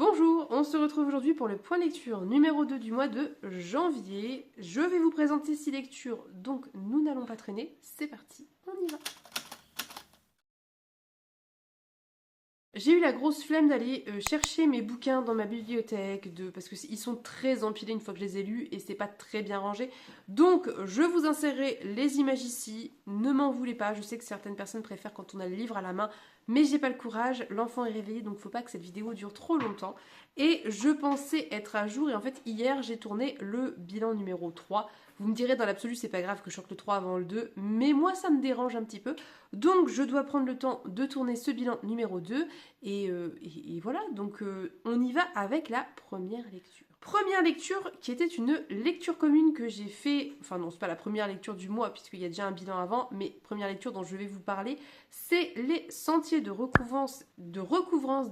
Bonjour, on se retrouve aujourd'hui pour le point lecture numéro 2 du mois de janvier. Je vais vous présenter 6 lectures, donc nous n'allons pas traîner. C'est parti, on y va. J'ai eu la grosse flemme d'aller chercher mes bouquins dans ma bibliothèque, parce qu'ils sont très empilés une fois que je les ai lus et c'est pas très bien rangé. Donc je vous insérerai les images ici, ne m'en voulez pas, je sais que certaines personnes préfèrent quand on a le livre à la main, mais j'ai pas le courage, l'enfant est réveillé donc faut pas que cette vidéo dure trop longtemps. Et je pensais être à jour et en fait hier j'ai tourné le bilan numéro 3. Vous me direz dans l'absolu c'est pas grave que je sorte le 3 avant le 2, mais moi ça me dérange un petit peu. Donc je dois prendre le temps de tourner ce bilan numéro 2 et voilà, donc on y va avec la première lecture. Première lecture qui était une lecture commune que j'ai fait, enfin non, c'est pas la première lecture du mois puisqu'il y a déjà un bilan avant, mais première lecture dont je vais vous parler, c'est Les Sentiers de recouvrance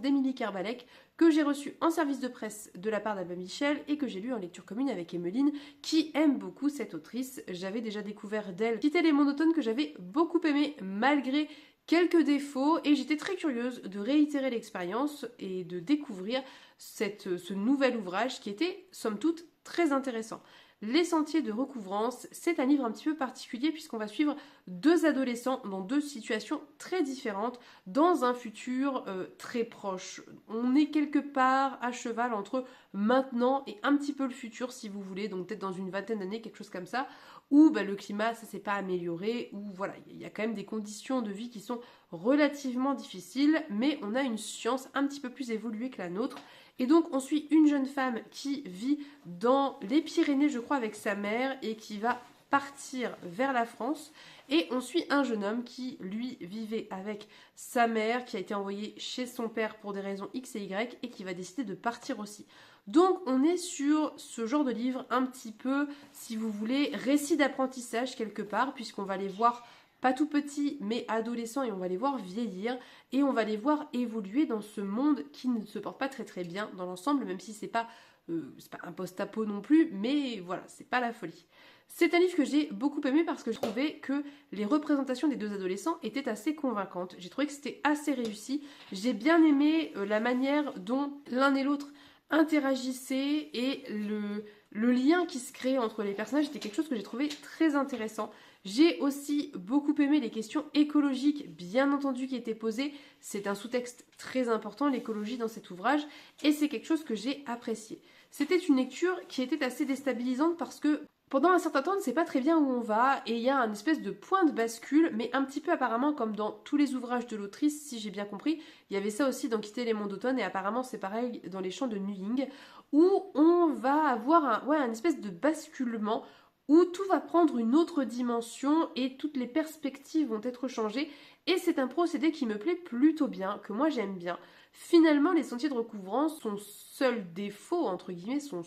d'Émilie Kerbalek que j'ai reçu en service de presse de la part d'Alba Michel et que j'ai lu en lecture commune avec Emmeline qui aime beaucoup cette autrice. J'avais déjà découvert d'elle Quitter les monotones que j'avais beaucoup aimé malgré quelques défauts et j'étais très curieuse de réitérer l'expérience et de découvrir ce nouvel ouvrage qui était somme toute très intéressant. Les Sentiers de recouvrance, c'est un livre un petit peu particulier puisqu'on va suivre deux adolescents dans deux situations très différentes dans un futur très proche. On est quelque part à cheval entre maintenant et un petit peu le futur si vous voulez, donc peut-être dans une vingtaine d'années, quelque chose comme ça, où le climat ça s'est pas amélioré, où voilà, il y a quand même des conditions de vie qui sont relativement difficiles, mais on a une science un petit peu plus évoluée que la nôtre. Et donc on suit une jeune femme qui vit dans les Pyrénées, je crois, avec sa mère et qui va partir vers la France. Et on suit un jeune homme qui, lui, vivait avec sa mère, qui a été envoyé chez son père pour des raisons X et Y et qui va décider de partir aussi. Donc on est sur ce genre de livre un petit peu, si vous voulez, récit d'apprentissage quelque part, puisqu'on va les voir pas tout petits, mais adolescents, et on va les voir vieillir, et on va les voir évoluer dans ce monde qui ne se porte pas très très bien dans l'ensemble, même si c'est pas un post-apo non plus, mais voilà, c'est pas la folie. C'est un livre que j'ai beaucoup aimé parce que je trouvais que les représentations des deux adolescents étaient assez convaincantes. J'ai trouvé que c'était assez réussi. J'ai bien aimé la manière dont l'un et l'autre interagissaient et le lien qui se crée entre les personnages était quelque chose que j'ai trouvé très intéressant. J'ai aussi beaucoup aimé les questions écologiques, bien entendu, qui étaient posées. C'est un sous-texte très important, l'écologie, dans cet ouvrage, et c'est quelque chose que j'ai apprécié. C'était une lecture qui était assez déstabilisante parce que pendant un certain temps, on ne sait pas très bien où on va, et il y a un espèce de point de bascule, mais un petit peu apparemment comme dans tous les ouvrages de l'autrice, si j'ai bien compris. Il y avait ça aussi dans Quitter les monts d'automne, et apparemment c'est pareil dans Les Chants de Nuying, où on va avoir un espèce de basculement où tout va prendre une autre dimension et toutes les perspectives vont être changées. Et c'est un procédé qui me plaît plutôt bien, que moi j'aime bien. Finalement, les sentiers de recouvrance, son seul défaut, entre guillemets, sont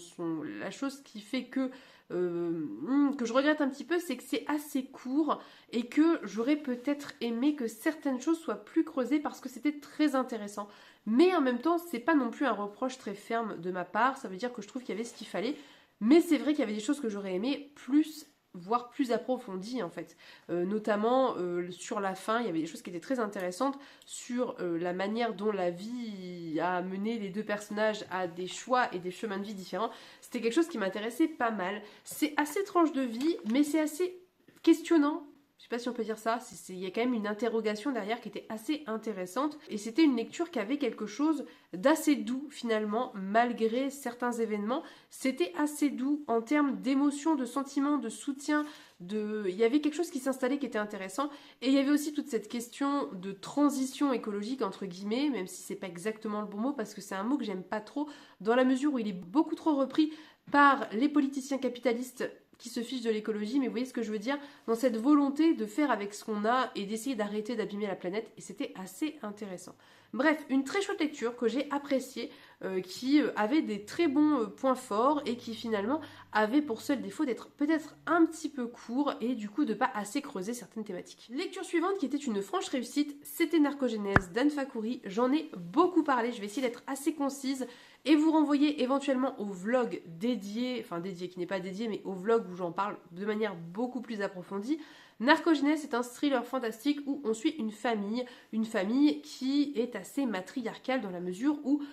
la chose qui fait que je regrette un petit peu, c'est que c'est assez court et que j'aurais peut-être aimé que certaines choses soient plus creusées parce que c'était très intéressant. Mais en même temps, c'est pas non plus un reproche très ferme de ma part, ça veut dire que je trouve qu'il y avait ce qu'il fallait. Mais c'est vrai qu'il y avait des choses que j'aurais aimé plus, voire plus approfondies en fait. Notamment sur la fin, il y avait des choses qui étaient très intéressantes sur la manière dont la vie a mené les deux personnages à des choix et des chemins de vie différents. C'était quelque chose qui m'intéressait pas mal. C'est assez tranche de vie, mais c'est assez questionnant. Je sais pas si on peut dire ça, il y a quand même une interrogation derrière qui était assez intéressante et c'était une lecture qui avait quelque chose d'assez doux finalement malgré certains événements. C'était assez doux en termes d'émotions, de sentiments, de soutien, il y avait quelque chose qui s'installait qui était intéressant et il y avait aussi toute cette question de transition écologique entre guillemets, même si c'est pas exactement le bon mot parce que c'est un mot que j'aime pas trop dans la mesure où il est beaucoup trop repris par les politiciens capitalistes qui se fichent de l'écologie, mais vous voyez ce que je veux dire, dans cette volonté de faire avec ce qu'on a et d'essayer d'arrêter d'abîmer la planète, et c'était assez intéressant. Bref, une très chouette lecture que j'ai appréciée, qui avait des très bons points forts et qui finalement avait pour seul défaut d'être peut-être un petit peu court et du coup de pas assez creuser certaines thématiques. Lecture suivante qui était une franche réussite, c'était Narcogénèse d'Anne Fakouri. J'en ai beaucoup parlé, je vais essayer d'être assez concise et vous renvoyer éventuellement au vlog dédié, qui n'est pas dédié, mais au vlog où j'en parle de manière beaucoup plus approfondie. Narcogénèse est un thriller fantastique où on suit une famille qui est assez matriarcale dans la mesure où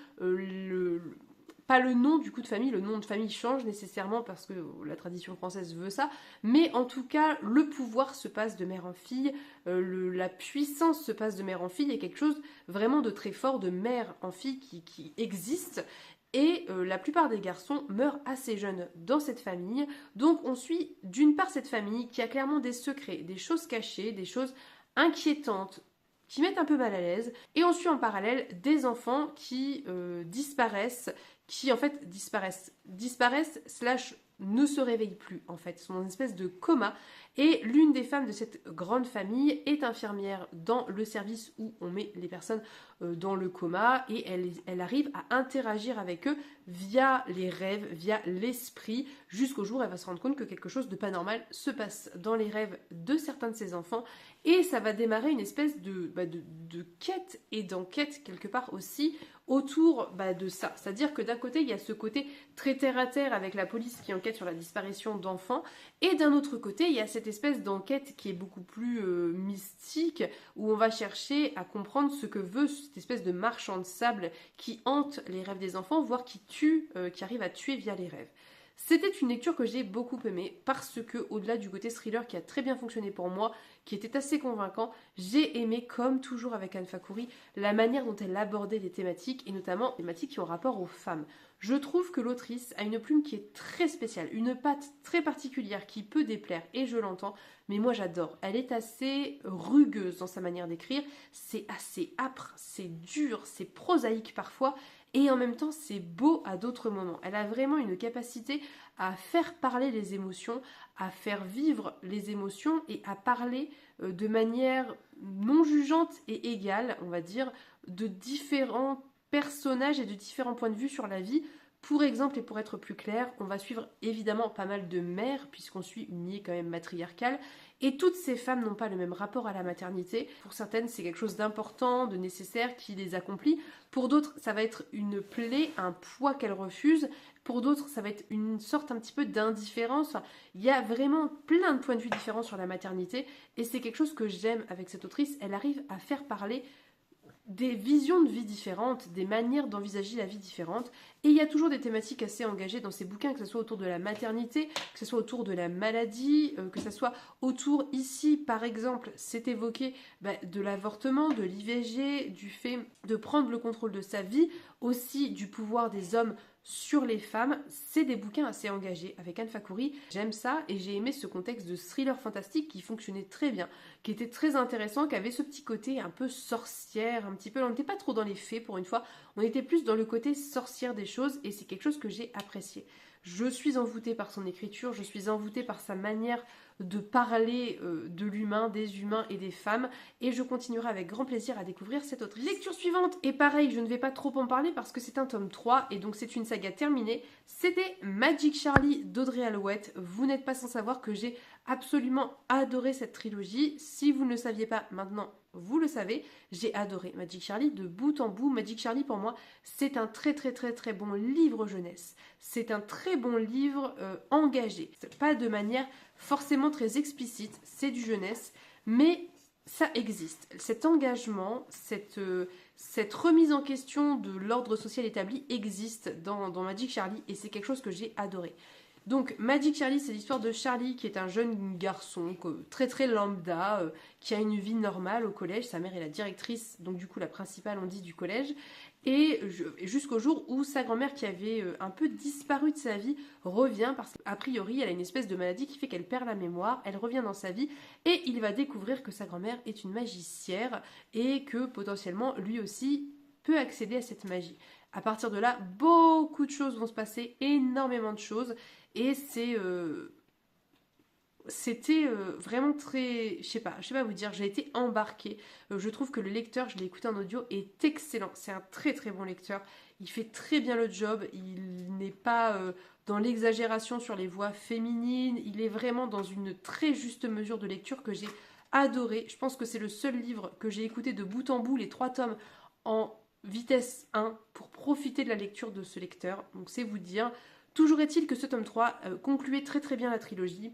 pas le nom du coup de famille, le nom de famille change nécessairement parce que la tradition française veut ça, mais en tout cas, le pouvoir se passe de mère en fille, la puissance se passe de mère en fille, il y a quelque chose vraiment de très fort de mère en fille qui existe. Et la plupart des garçons meurent assez jeunes dans cette famille. Donc on suit d'une part cette famille qui a clairement des secrets, des choses cachées, des choses inquiétantes, qui mettent un peu mal à l'aise. Et on suit en parallèle des enfants qui disparaissent, qui en fait disparaissent slash ne se réveillent plus en fait, sont dans une espèce de coma. Et l'une des femmes de cette grande famille est infirmière dans le service où on met les personnes dans le coma et elle arrive à interagir avec eux via les rêves, via l'esprit, jusqu'au jour où elle va se rendre compte que quelque chose de pas normal se passe dans les rêves de certains de ses enfants et ça va démarrer une espèce de quête et d'enquête quelque part aussi autour de ça. C'est-à-dire que d'un côté, il y a ce côté très terre-à-terre avec la police qui enquête sur la disparition d'enfants et d'un autre côté, il y a cette espèce d'enquête qui est beaucoup plus mystique où on va chercher à comprendre ce que veut cette espèce de marchand de sable qui hante les rêves des enfants, voire qui tue, qui arrive à tuer via les rêves. C'était une lecture que j'ai beaucoup aimée parce que, au-delà du côté thriller qui a très bien fonctionné pour moi, qui était assez convaincant, j'ai aimé, comme toujours avec Anne Fakhouri, la manière dont elle abordait les thématiques et notamment les thématiques qui ont rapport aux femmes. Je trouve que l'autrice a une plume qui est très spéciale, une patte très particulière qui peut déplaire et je l'entends, mais moi j'adore. Elle est assez rugueuse dans sa manière d'écrire, c'est assez âpre, c'est dur, c'est prosaïque parfois et en même temps c'est beau à d'autres moments. Elle a vraiment une capacité à faire parler les émotions, à faire vivre les émotions et à parler de manière non jugeante et égale, on va dire, de différents personnages et de différents points de vue sur la vie. Pour exemple, et pour être plus clair, on va suivre évidemment pas mal de mères, puisqu'on suit une lignée quand même matriarcale, et toutes ces femmes n'ont pas le même rapport à la maternité. Pour certaines, c'est quelque chose d'important, de nécessaire, qui les accomplit. Pour d'autres, ça va être une plaie, un poids qu'elles refusent. Pour d'autres, ça va être une sorte un petit peu d'indifférence. Enfin, il y a vraiment plein de points de vue différents sur la maternité, et c'est quelque chose que j'aime avec cette autrice. Elle arrive à faire parler des visions de vie différentes, des manières d'envisager la vie différentes. Et il y a toujours des thématiques assez engagées dans ces bouquins, que ce soit autour de la maternité, que ce soit autour de la maladie, que ce soit autour, ici, par exemple, c'est évoqué de l'avortement, de l'IVG, du fait de prendre le contrôle de sa vie, aussi du pouvoir des hommes sur les femmes. C'est des bouquins assez engagés avec Anne Fakhouri. J'aime ça et j'ai aimé ce contexte de thriller fantastique qui fonctionnait très bien, qui était très intéressant, qui avait ce petit côté un peu sorcière, un petit peu, on n'était pas trop dans les fées pour une fois, on était plus dans le côté sorcière des choses et c'est quelque chose que j'ai apprécié. Je suis envoûtée par son écriture, je suis envoûtée par sa manière de parler de l'humain, des humains et des femmes et je continuerai avec grand plaisir à découvrir cette autre lecture suivante. Et pareil, je ne vais pas trop en parler parce que c'est un tome 3 et donc c'est une saga terminée. C'était Magic Charlie d'Audrey Alouette. Vous n'êtes pas sans savoir que j'ai absolument adoré cette trilogie. Si vous ne le saviez pas maintenant, vous le savez, j'ai adoré Magic Charlie de bout en bout. Magic Charlie pour moi, c'est un très très très très bon livre jeunesse. C'est un très bon livre engagé. Pas de manière forcément très explicite, c'est du jeunesse, mais ça existe. Cet engagement, cette remise en question de l'ordre social établi existe dans Magic Charlie et c'est quelque chose que j'ai adoré. Donc Magic Charlie, c'est l'histoire de Charlie qui est un jeune garçon très très lambda, qui a une vie normale au collège. Sa mère est la directrice, donc du coup la principale on dit du collège. Et jusqu'au jour où sa grand-mère qui avait un peu disparu de sa vie revient parce qu'a priori elle a une espèce de maladie qui fait qu'elle perd la mémoire, elle revient dans sa vie et il va découvrir que sa grand-mère est une magicière et que potentiellement lui aussi peut accéder à cette magie. À partir de là, beaucoup de choses vont se passer, énormément de choses et c'était vraiment très, je sais pas vous dire, j'ai été embarquée. Je trouve que le lecteur, je l'ai écouté en audio, est excellent. C'est un très très bon lecteur. Il fait très bien le job. Il n'est pas dans l'exagération sur les voix féminines. Il est vraiment dans une très juste mesure de lecture que j'ai adoré. Je pense que c'est le seul livre que j'ai écouté de bout en bout, les 3 tomes en vitesse 1 pour profiter de la lecture de ce lecteur. Donc c'est vous dire. Toujours est-il que ce tome 3 concluait très très bien la trilogie.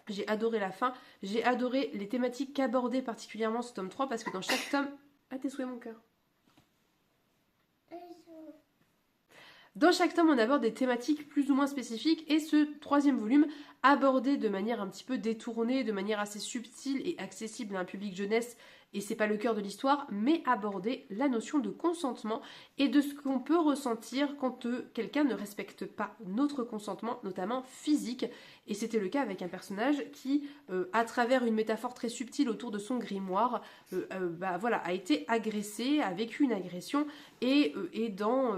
J'ai adoré la fin, j'ai adoré les thématiques qu'abordait particulièrement ce tome 3 parce que dans chaque tome... Ah, tes souhaits mon cœur. Dans chaque tome, on aborde des thématiques plus ou moins spécifiques et ce troisième volume abordé de manière un petit peu détournée, de manière assez subtile et accessible à un public jeunesse, et c'est pas le cœur de l'histoire, mais aborder la notion de consentement et de ce qu'on peut ressentir quand quelqu'un ne respecte pas notre consentement, notamment physique. Et c'était le cas avec un personnage qui, à travers une métaphore très subtile autour de son grimoire, voilà, a été agressé, a vécu une agression et est dans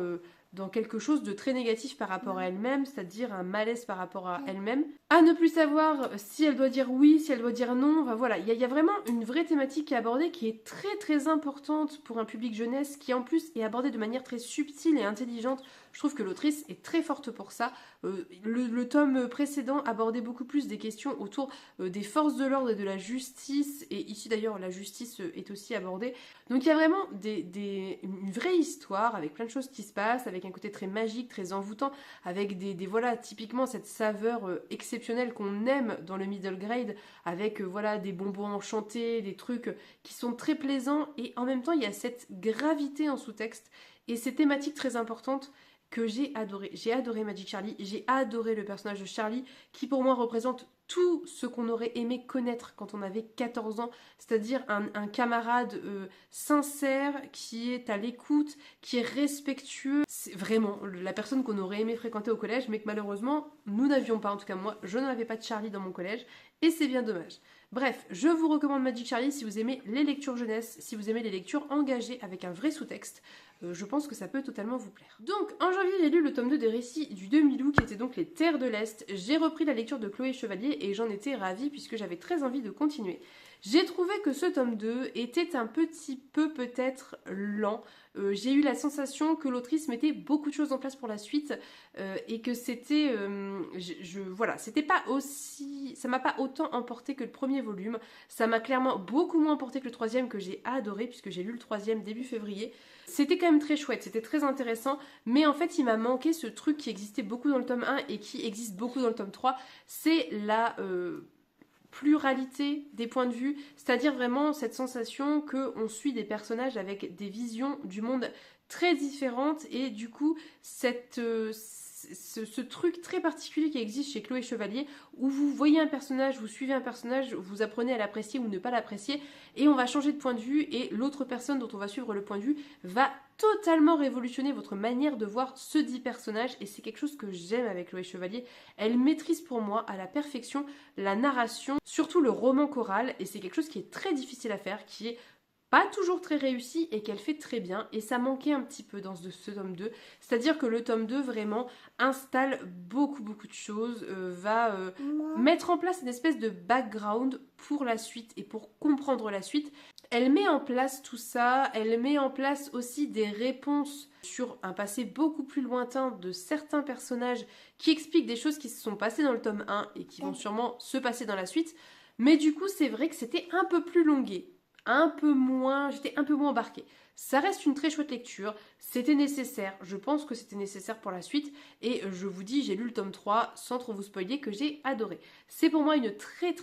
quelque chose de très négatif par rapport à elle-même, c'est-à-dire un malaise par rapport à elle-même, à ne plus savoir si elle doit dire oui, si elle doit dire non, enfin voilà, il y a vraiment une vraie thématique qui est abordée, qui est très très importante pour un public jeunesse, qui en plus est abordée de manière très subtile et intelligente. Je trouve que l'autrice est très forte pour ça. Le tome précédent abordait beaucoup plus des questions autour des forces de l'ordre et de la justice, et ici d'ailleurs la justice est aussi abordée. Donc il y a vraiment une vraie histoire avec plein de choses qui se passent, avec un côté très magique, très envoûtant, avec voilà, typiquement cette saveur exceptionnelle qu'on aime dans le middle grade, avec voilà, des bonbons enchantés, des trucs qui sont très plaisants, et en même temps il y a cette gravité en sous-texte et ces thématiques très importantes que j'ai adoré. J'ai adoré Magic Charlie, j'ai adoré le personnage de Charlie, qui pour moi représente tout ce qu'on aurait aimé connaître quand on avait 14 ans, c'est-à-dire un camarade sincère, qui est à l'écoute, qui est respectueux. C'est vraiment la personne qu'on aurait aimé fréquenter au collège, mais que malheureusement, nous n'avions pas, en tout cas moi, je n'avais pas de Charlie dans mon collège, et c'est bien dommage. Bref, je vous recommande Magic Charlie si vous aimez les lectures jeunesse, si vous aimez les lectures engagées avec un vrai sous-texte. Je pense que ça peut totalement vous plaire. Donc, en janvier, j'ai lu le tome 2 des récits du demi-loup, qui était donc les Terres de l'Est. J'ai repris la lecture de Chloé Chevalier et j'en étais ravie puisque j'avais très envie de continuer. J'ai trouvé que ce tome 2 était un petit peu peut-être lent. J'ai eu la sensation que l'autrice mettait beaucoup de choses en place pour la suite et que c'était... voilà, c'était pas aussi... Ça m'a pas autant emporté que le premier volume. Ça m'a clairement beaucoup moins emporté que le troisième, que j'ai adoré puisque j'ai lu le troisième début février. C'était quand même très chouette, c'était très intéressant, mais en fait il m'a manqué ce truc qui existait beaucoup dans le tome 1 et qui existe beaucoup dans le tome 3, c'est la pluralité des points de vue, c'est-à-dire vraiment cette sensation qu'on suit des personnages avec des visions du monde très différentes et du coup ce truc très particulier qui existe chez Chloé Chevalier où vous voyez un personnage, vous suivez un personnage, vous apprenez à l'apprécier ou ne pas l'apprécier et on va changer de point de vue et l'autre personne dont on va suivre le point de vue va totalement révolutionner votre manière de voir ce dit personnage et c'est quelque chose que j'aime avec Chloé Chevalier. Elle maîtrise pour moi à la perfection la narration, surtout le roman choral et c'est quelque chose qui est très difficile à faire, qui est pas toujours très réussi et qu'elle fait très bien et ça manquait un petit peu dans ce tome 2, c'est-à-dire que le tome 2 vraiment installe beaucoup de choses, va mettre en place une espèce de background pour la suite et pour comprendre la suite. Elle met en place tout ça, elle met en place aussi des réponses sur un passé beaucoup plus lointain de certains personnages qui expliquent des choses qui se sont passées dans le tome 1 et qui vont sûrement se passer dans la suite, mais du coup c'est vrai que c'était un peu plus longué. J'étais un peu moins embarquée. Ça reste une très chouette lecture, c'était nécessaire, je pense que c'était nécessaire pour la suite, et je vous dis, j'ai lu le tome 3, sans trop vous spoiler, que j'ai adoré. C'est pour moi une très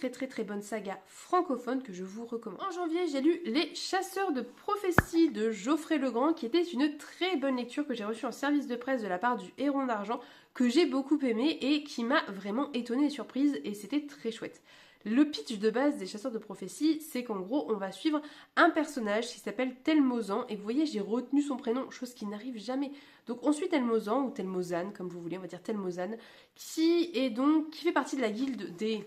bonne saga francophone que je vous recommande. En janvier, j'ai lu Les Chasseurs de prophéties de Geoffrey Legrand, qui était une très bonne lecture que j'ai reçue en service de presse de la part du Héron d'Argent, que j'ai beaucoup aimé et qui m'a vraiment étonnée et surprise, et c'était très chouette. Le pitch de base des Chasseurs de prophéties, c'est qu'en gros, on va suivre un personnage qui s'appelle Telmozan. Et vous voyez, j'ai retenu son prénom, chose qui n'arrive jamais. Donc on suit Telmozan, ou Telmozan, comme vous voulez, on va dire Telmozan, qui fait partie de la guilde des...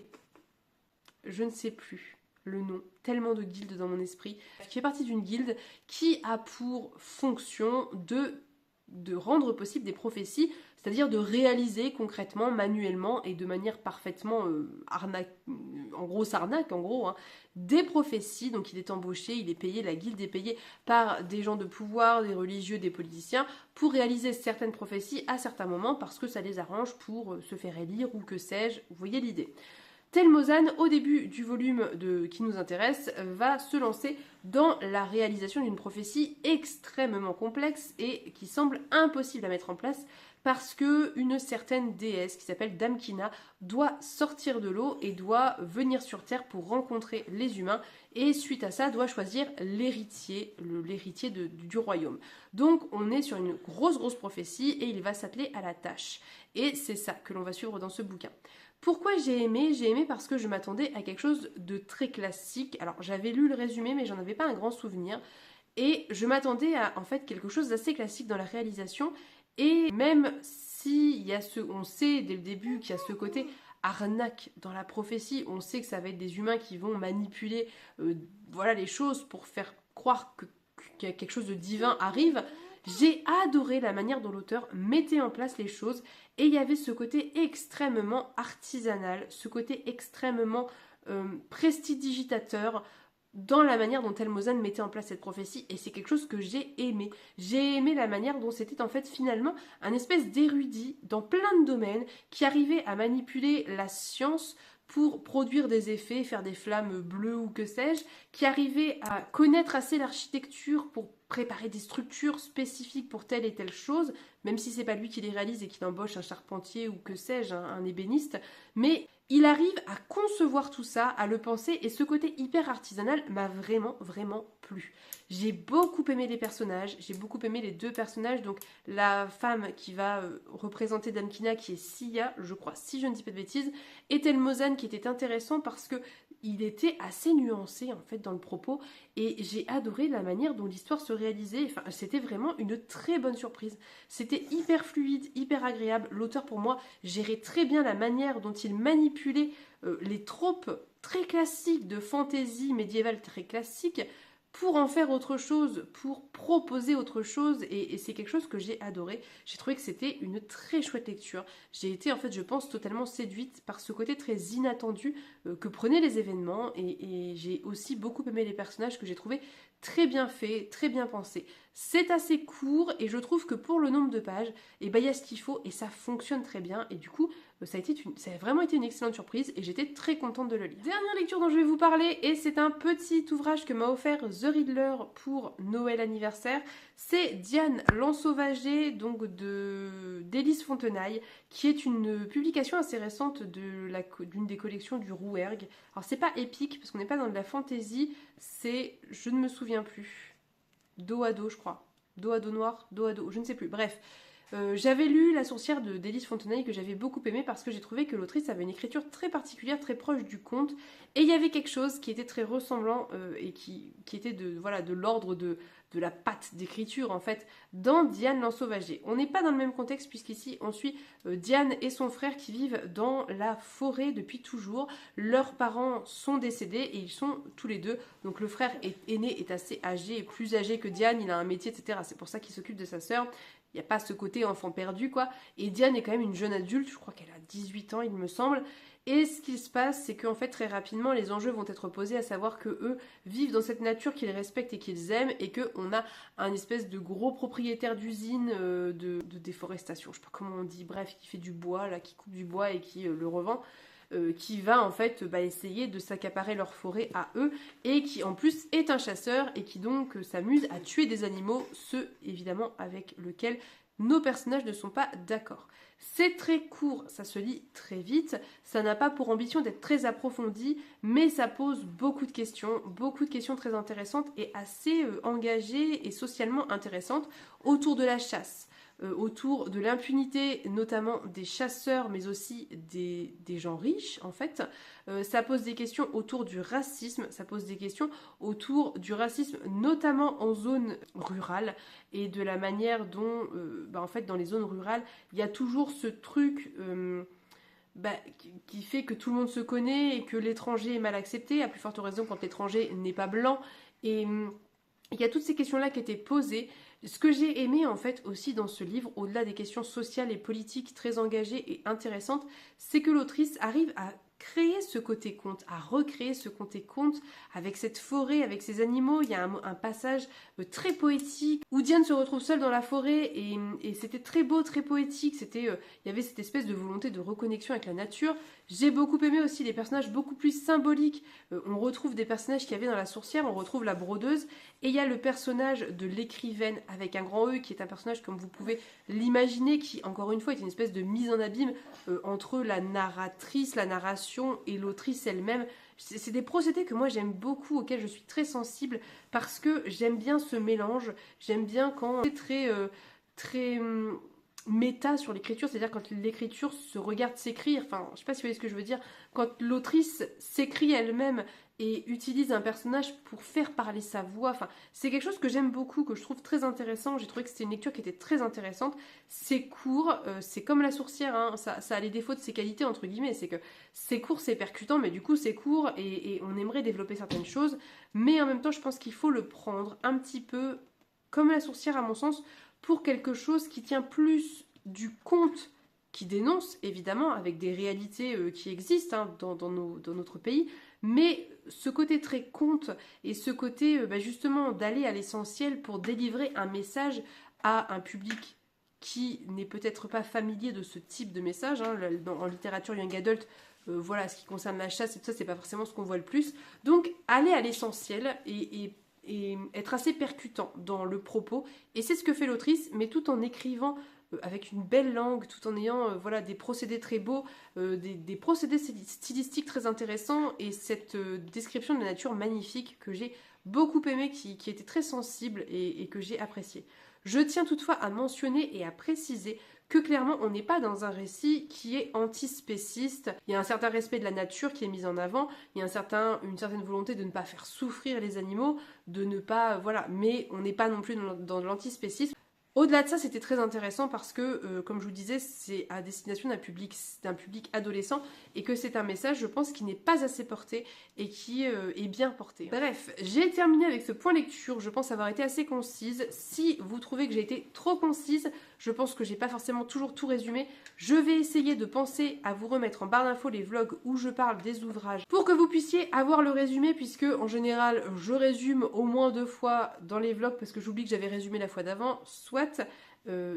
Je ne sais plus le nom, tellement de guildes dans mon esprit. Qui fait partie d'une guilde qui a pour fonction de rendre possible des prophéties, c'est-à-dire de réaliser concrètement, manuellement et de manière parfaitement grosse arnaque, hein, des prophéties. Donc il est embauché, il est payé, la guilde est payée par des gens de pouvoir, des religieux, des politiciens, pour réaliser certaines prophéties à certains moments parce que ça les arrange pour se faire élire ou que sais-je, vous voyez l'idée. Telmozan, au début du volume qui nous intéresse, va se lancer dans la réalisation d'une prophétie extrêmement complexe et qui semble impossible à mettre en place parce qu'une certaine déesse qui s'appelle Damkina doit sortir de l'eau et doit venir sur Terre pour rencontrer les humains et suite à ça doit choisir l'héritier du royaume. Donc on est sur une grosse prophétie et il va s'atteler à la tâche. Et c'est ça que l'on va suivre dans ce bouquin. Pourquoi j'ai aimé? J'ai aimé parce que je m'attendais à quelque chose de très classique. Alors j'avais lu le résumé mais j'en avais pas un grand souvenir. Et je m'attendais à en fait quelque chose d'assez classique dans la réalisation. Et même si on sait dès le début qu'il y a ce côté arnaque dans la prophétie, on sait que ça va être des humains qui vont manipuler les choses pour faire croire qu'il y a quelque chose de divin arrive. J'ai adoré la manière dont l'auteur mettait en place les choses et il y avait ce côté extrêmement artisanal, ce côté extrêmement prestidigitateur dans la manière dont Telmozan mettait en place cette prophétie et c'est quelque chose que j'ai aimé. J'ai aimé la manière dont c'était en fait finalement un espèce d'érudit dans plein de domaines qui arrivait à manipuler la science pour produire des effets, faire des flammes bleues ou que sais-je, qui arrivait à connaître assez l'architecture pour préparer des structures spécifiques pour telle et telle chose, même si c'est pas lui qui les réalise et qu'il embauche un charpentier ou que sais-je, un ébéniste, mais il arrive à concevoir tout ça, à le penser, et ce côté hyper artisanal m'a vraiment plu. J'ai beaucoup aimé les personnages, j'ai beaucoup aimé les deux personnages, donc la femme qui va représenter Damkina, qui est Sia, je crois, si je ne dis pas de bêtises, et Telmozan qui était intéressant parce que il était assez nuancé en fait dans le propos et j'ai adoré la manière dont l'histoire se réalisait. Enfin, c'était vraiment une très bonne surprise. C'était hyper fluide, hyper agréable. L'auteur pour moi gérait très bien la manière dont il manipulait les tropes très classiques de fantasy médiévale très classique pour en faire autre chose, pour proposer autre chose et c'est quelque chose que j'ai adoré. J'ai trouvé que c'était une très chouette lecture. J'ai été en fait je pense totalement séduite par ce côté très inattendu que prenaient les événements et j'ai aussi beaucoup aimé les personnages que j'ai trouvé très bien faits, très bien pensés. C'est assez court et je trouve que pour le nombre de pages, il y a ce qu'il faut et ça fonctionne très bien et du coup ça a vraiment été une excellente surprise et j'étais très contente de le lire. Dernière lecture dont je vais vous parler et c'est un petit ouvrage que m'a offert The Riddler pour Noël anniversaire. C'est Diane l'Ensauvagée donc d'Élise Fontenaille qui est une publication assez récente d'une des collections du Rouergue. Alors c'est pas épique parce qu'on n'est pas dans de la fantaisie, c'est, je ne me souviens plus, dos à dos je crois, dos à dos noir, dos à dos, je ne sais plus, bref. J'avais lu La Sourcière d'Élise Fontenaille que j'avais beaucoup aimé parce que j'ai trouvé que l'autrice avait une écriture très particulière, très proche du conte et il y avait quelque chose qui était très ressemblant et qui était de l'ordre de la patte d'écriture en fait dans Diane l'Ensauvagée. On n'est pas dans le même contexte puisqu'ici on suit Diane et son frère qui vivent dans la forêt depuis toujours. Leurs parents sont décédés et ils sont tous les deux. Donc le frère aîné est assez âgé, plus âgé que Diane, il a un métier etc. C'est pour ça qu'il s'occupe de sa sœur. Il n'y a pas ce côté enfant perdu, quoi. Et Diane est quand même une jeune adulte, je crois qu'elle a 18 ans, il me semble. Et ce qui se passe, c'est qu'en fait, très rapidement, les enjeux vont être posés, à savoir que eux vivent dans cette nature qu'ils respectent et qu'ils aiment, et qu'on a un espèce de gros propriétaire d'usine de déforestation, je sais pas comment on dit, bref, qui fait du bois, là, qui coupe du bois et qui le revend. Qui va en fait essayer de s'accaparer leur forêt à eux et qui en plus est un chasseur et qui donc s'amuse à tuer des animaux, ceux évidemment avec lesquels nos personnages ne sont pas d'accord. C'est très court, ça se lit très vite, ça n'a pas pour ambition d'être très approfondi, mais ça pose beaucoup de questions très intéressantes et assez engagées et socialement intéressantes autour de la chasse. Autour de l'impunité, notamment des chasseurs, mais aussi des gens riches, en fait. Ça pose des questions autour du racisme, ça pose des questions autour du racisme, notamment en zone rurale, et de la manière dont, en fait, dans les zones rurales, il y a toujours ce truc... qui fait que tout le monde se connaît et que l'étranger est mal accepté, à plus forte raison quand l'étranger n'est pas blanc. Et il y a toutes ces questions-là qui étaient posées. Ce que j'ai aimé en fait aussi dans ce livre, au-delà des questions sociales et politiques très engagées et intéressantes, c'est que l'autrice arrive à créer ce côté conte, à recréer ce côté conte avec cette forêt, avec ces animaux. Il y a un passage très poétique où Diane se retrouve seule dans la forêt et c'était très beau, très poétique. Il y avait cette espèce de volonté de reconnexion avec la nature. J'ai beaucoup aimé aussi les personnages beaucoup plus symboliques. On retrouve des personnages qu'il y avait dans La Sorcière, on retrouve la brodeuse et il y a le personnage de l'écrivaine avec un grand E qui est un personnage comme vous pouvez l'imaginer qui encore une fois est une espèce de mise en abîme entre la narratrice, la narration et l'autrice elle-même. C'est des procédés que moi j'aime beaucoup, auxquels je suis très sensible parce que j'aime bien ce mélange, j'aime bien quand c'est très méta sur l'écriture, c'est-à-dire quand l'écriture se regarde s'écrire, enfin je sais pas si vous voyez ce que je veux dire, quand l'autrice s'écrit elle-même et utilise un personnage pour faire parler sa voix, enfin c'est quelque chose que j'aime beaucoup, que je trouve très intéressant, j'ai trouvé que c'était une lecture qui était très intéressante, c'est court, c'est comme La Sorcière, hein, ça a les défauts de ses qualités entre guillemets, c'est que c'est court, c'est percutant, mais du coup c'est court et on aimerait développer certaines choses, mais en même temps je pense qu'il faut le prendre un petit peu comme La Sorcière à mon sens, pour quelque chose qui tient plus du conte qui dénonce, évidemment, avec des réalités qui existent hein, dans notre pays, mais ce côté très conte et ce côté justement d'aller à l'essentiel pour délivrer un message à un public qui n'est peut-être pas familier de ce type de message. Hein, en littérature young adult, voilà, ce qui concerne la chasse et tout ça, c'est pas forcément ce qu'on voit le plus. Donc, aller à l'essentiel et être assez percutant dans le propos. Et c'est ce que fait l'autrice, mais tout en écrivant avec une belle langue, tout en ayant voilà, des procédés très beaux, des procédés stylistiques très intéressants, et cette description de la nature magnifique que j'ai beaucoup aimée, qui était très sensible et que j'ai appréciée. Je tiens toutefois à mentionner et à préciser que clairement on n'est pas dans un récit qui est antispéciste. Il y a un certain respect de la nature qui est mis en avant, il y a une certaine volonté de ne pas faire souffrir les animaux, de ne pas... voilà, mais on n'est pas non plus dans l'antispécisme. Au-delà de ça, c'était très intéressant parce que, comme je vous disais, c'est à destination d'un public adolescent et que c'est un message, je pense, qui n'est pas assez porté et qui est bien porté. Bref, j'ai terminé avec ce point lecture, je pense avoir été assez concise. Si vous trouvez que j'ai été trop concise, je pense que j'ai pas forcément toujours tout résumé. Je vais essayer de penser à vous remettre en barre d'infos les vlogs où je parle des ouvrages pour que vous puissiez avoir le résumé, puisque en général je résume au moins 2 fois dans les vlogs parce que j'oublie que j'avais résumé la fois d'avant, soit.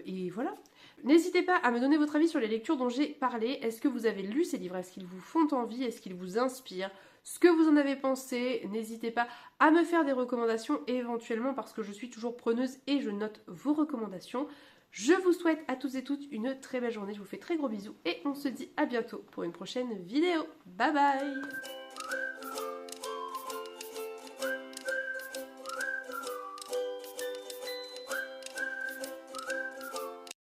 Et voilà. N'hésitez pas à me donner votre avis sur les lectures dont j'ai parlé. Est-ce que vous avez lu ces livres? Est-ce qu'ils vous font envie? Est-ce qu'ils vous inspirent? Ce que vous en avez pensé, n'hésitez pas à me faire des recommandations éventuellement parce que je suis toujours preneuse et je note vos recommandations. Je vous souhaite à tous et toutes une très belle journée, je vous fais très gros bisous et on se dit à bientôt pour une prochaine vidéo. Bye bye!